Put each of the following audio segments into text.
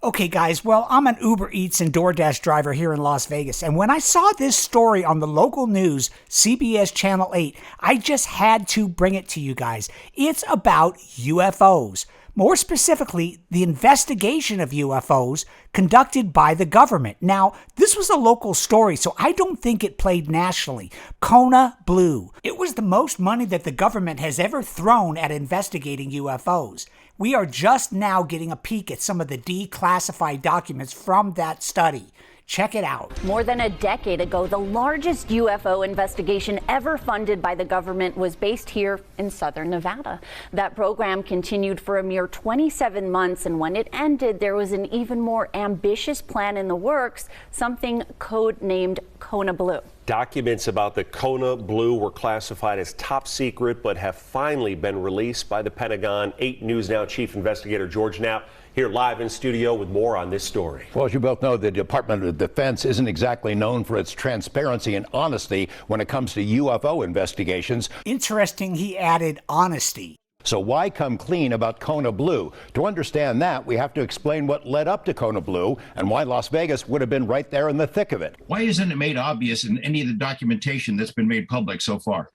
Okay, guys, well, I'm an Uber Eats and DoorDash driver here in Las Vegas, and when I saw this story on the local news, CBS Channel 8, I just had to bring it to you guys. It's about UFOs. More specifically, the investigation of UFOs conducted by the government. Now, this was a local story, so I don't think it played nationally. Kona Blue. It was the most money that the government has ever thrown at investigating UFOs. We are just now getting a peek at some of the declassified documents from that study. Check it out. More than a decade ago, the largest UFO investigation ever funded by the government was based here in southern Nevada. That program continued for a mere 27 months, and when it ended, there was an even more ambitious plan in the works, something code-named Kona Blue. Documents about the Kona Blue were classified as top secret, but have finally been released by the Pentagon. 8 News Now Chief Investigator George Knapp here live in studio with more on this story. Well, as you both know, the Department of Defense isn't exactly known for its transparency and honesty when it comes to UFO investigations. Interesting, he added honesty. So why come clean about Kona Blue? To understand that, we have to explain what led up to Kona Blue and why Las Vegas would have been right there in the thick of it. Why isn't it made obvious in any of the documentation that's been made public so far?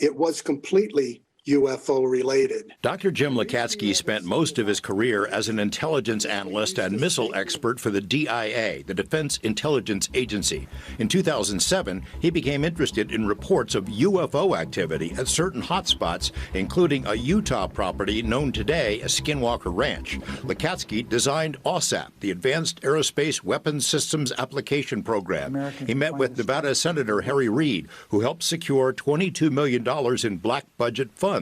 It was completely UFO related. Dr. Jim Lakatsky spent most of his career as an intelligence analyst and missile expert for the DIA, the Defense Intelligence Agency. In 2007, he became interested in reports of UFO activity at certain hotspots, including a Utah property known today as Skinwalker Ranch. Lakatsky designed OSAP, the Advanced Aerospace Weapons Systems Application Program. He met with Nevada Senator Harry Reid, who helped secure $22 million in black budget funds.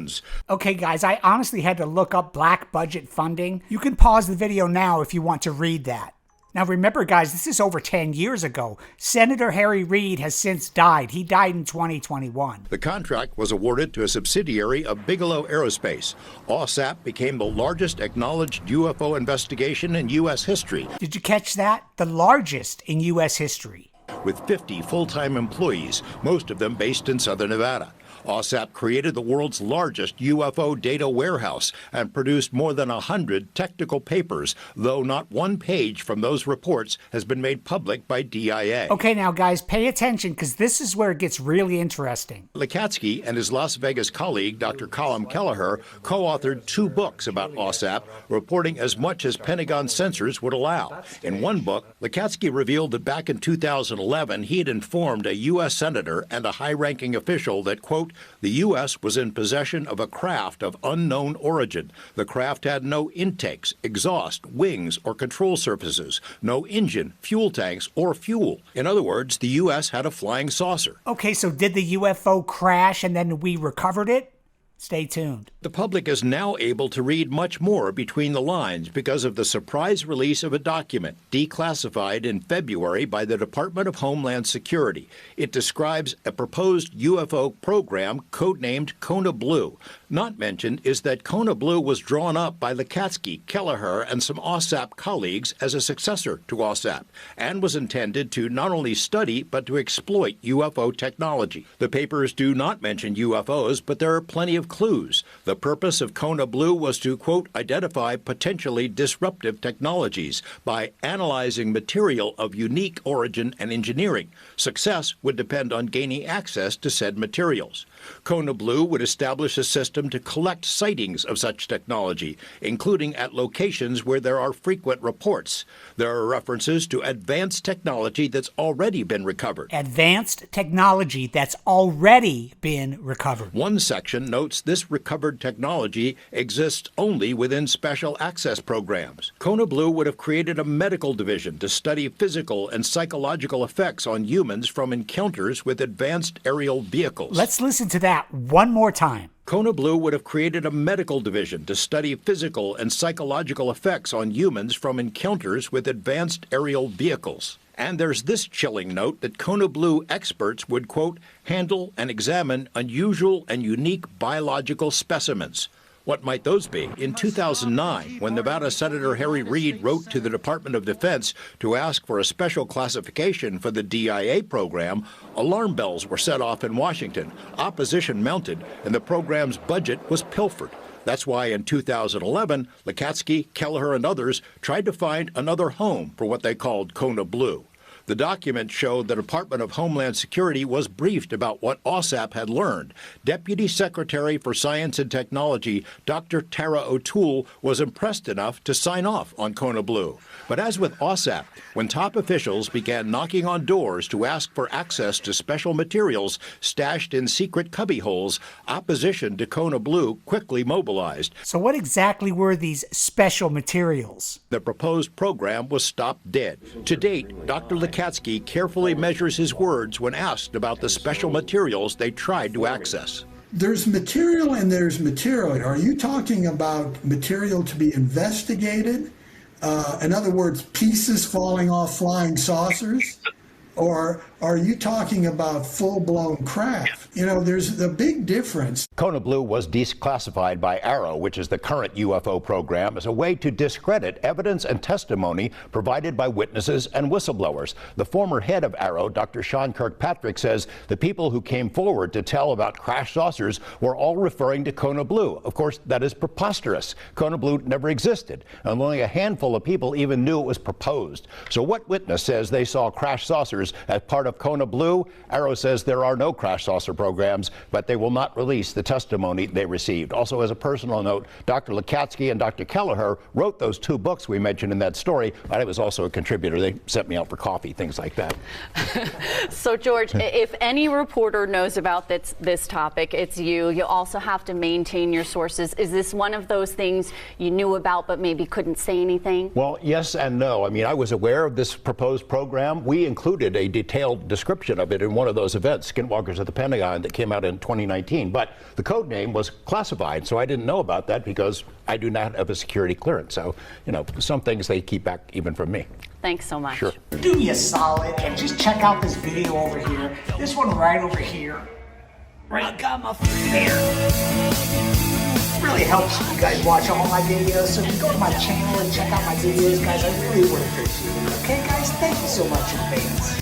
Okay, guys, I honestly had to look up black budget funding. You can pause the video now if you want to read that. Now remember, guys, this is over 10 years ago. Senator Harry Reid has since died. He died in 2021. The contract was awarded to a subsidiary of Bigelow Aerospace. OSAP became the largest acknowledged UFO investigation in U.S. history. Did you catch that? The largest in U.S. history. With 50 full-time employees, most of them based in southern Nevada. OSAP created the world's largest UFO data warehouse and produced more than 100 technical papers, though not one page from those reports has been made public by DIA. Okay, now guys, pay attention because this is where it gets really interesting. Lakatsky and his Las Vegas colleague, Dr. Colm Kelleher, co-authored 2 books about OSAP, reporting as much as Pentagon censors would allow. In one book, Lakatsky revealed that back in 2011, he had informed a U.S. senator and a high-ranking official that, quote, the U.S. was in possession of a craft of unknown origin. The craft had no intakes, exhaust, wings, or control surfaces, no engine, fuel tanks, or fuel. In other words, the U.S. had a flying saucer. Okay, so did the UFO crash and then we recovered it? Stay tuned. The public is now able to read much more between the lines because of the surprise release of a document declassified in February by the Department of Homeland Security. It describes a proposed UFO program codenamed Kona Blue. Not mentioned is that Kona Blue was drawn up by Lakatsky, Kelleher, and some OSAP colleagues as a successor to OSAP and was intended to not only study but to exploit UFO technology. The papers do not mention UFOs, but there are plenty of clues. The purpose of Kona Blue was to, quote, identify potentially disruptive technologies by analyzing material of unique origin and engineering. Success would depend on gaining access to said materials. Kona Blue would establish a system to collect sightings of such technology, including at locations where there are frequent reports. There are references to advanced technology that's already been recovered. Advanced technology that's already been recovered. One section notes this recovered technology exists only within special access programs. Kona Blue would have created a medical division to study physical and psychological effects on humans from encounters with advanced aerial vehicles. Let's listen to that one more time. Kona Blue would have created a medical division to study physical and psychological effects on humans from encounters with advanced aerial vehicles. And there's this chilling note that Kona Blue experts would, quote, handle and examine unusual and unique biological specimens. What might those be? In 2009, when Nevada Senator Harry Reid wrote to the Department of Defense to ask for a special classification for the DIA program, alarm bells were set off in Washington, opposition mounted, and the program's budget was pilfered. That's why in 2011, Lakatsky, Kelleher, and others tried to find another home for what they called Kona Blue. The document showed the Department of Homeland Security was briefed about what OSAP had learned. Deputy Secretary for Science and Technology, Dr. Tara O'Toole, was impressed enough to sign off on Kona Blue. But as with OSAP, when top officials began knocking on doors to ask for access to special materials stashed in secret cubbyholes, opposition to Kona Blue quickly mobilized. So what exactly were these special materials? The proposed program was stopped dead. To date, Dr. Lakatsky carefully measures his words when asked about the special materials they tried to access. There's material and there's material. Are you talking about material to be investigated? In other words, pieces falling off flying saucers? Or are you talking about full-blown craft? You know, there's the big difference. Kona Blue was declassified by AARO, which is the current UFO program, as a way to discredit evidence and testimony provided by witnesses and whistleblowers. The former head of AARO, Dr. Sean Kirkpatrick, says the people who came forward to tell about crash saucers were all referring to Kona Blue. Of course, that is preposterous. Kona Blue never existed, and only a handful of people even knew it was proposed. So what witness says they saw crash saucers as part of Kona Blue? AARO says there are no crash saucer programs, but they will not release the testimony they received. Also, as a personal note, Dr. Lakatsky and Dr. Kelleher wrote those two books we mentioned in that story. I was also a contributor. They sent me out for coffee, things like that. So, George, if any reporter knows about this topic, it's you. You also have to maintain your sources. Is this one of those things you knew about but maybe couldn't say anything? Well, yes and no. I mean, I was aware of this proposed program. We included a detailed description of it in one of those events, Skinwalkers at the Pentagon, that came out in 2019. But the code name was classified, so I didn't know about that because I do not have a security clearance. So, you know, some things they keep back even from me. Thanks so much. Sure. Do me a solid and just check out this video over here. This one right over here. Right, I got my foot there. Really helps if you guys watch all my videos. So if you go to my channel and check out my videos, guys, I really would appreciate it. Okay, guys? Thank you so much in advance.